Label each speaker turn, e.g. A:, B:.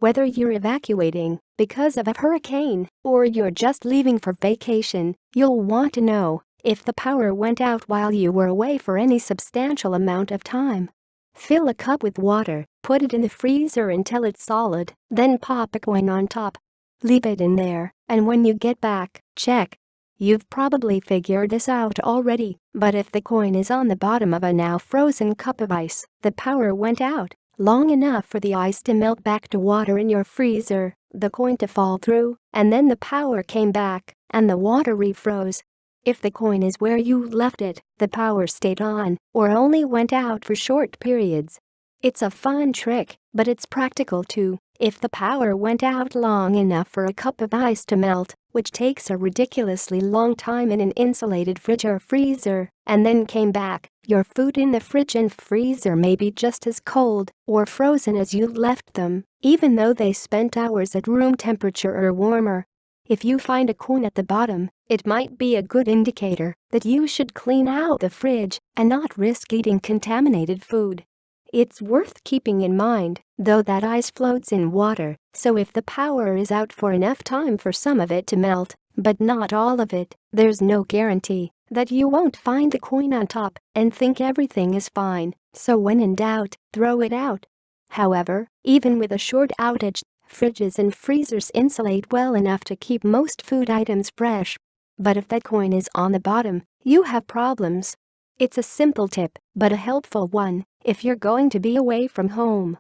A: Whether you're evacuating because of a hurricane or you're just leaving for vacation, you'll want to know if the power went out while you were away for any substantial amount of time. Fill a cup with water, put it in the freezer until it's solid, then pop a coin on top. Leave it in there, and when you get back, check. You've probably figured this out already, but if the coin is on the bottom of a now frozen cup of ice, the power went out long enough for the ice to melt back to water in your freezer, the coin to fall through, and then the power came back, and the water refroze. If the coin is where you left it, the power stayed on, or only went out for short periods. It's a fun trick, but it's practical too. If the power went out long enough for a cup of ice to melt, which takes a ridiculously long time in an insulated fridge or freezer, and then came back, your food in the fridge and freezer may be just as cold or frozen as you left them, even though they spent hours at room temperature or warmer. If you find a coin at the bottom, it might be a good indicator that you should clean out the fridge and not risk eating contaminated food. It's worth keeping in mind, though, that ice floats in water, so if the power is out for enough time for some of it to melt, but not all of it, there's no guarantee that you won't find the coin on top and think everything is fine, so when in doubt, throw it out. However, even with a short outage, fridges and freezers insulate well enough to keep most food items fresh. But if that coin is on the bottom, you have problems. It's a simple tip, but a helpful one if you're going to be away from home.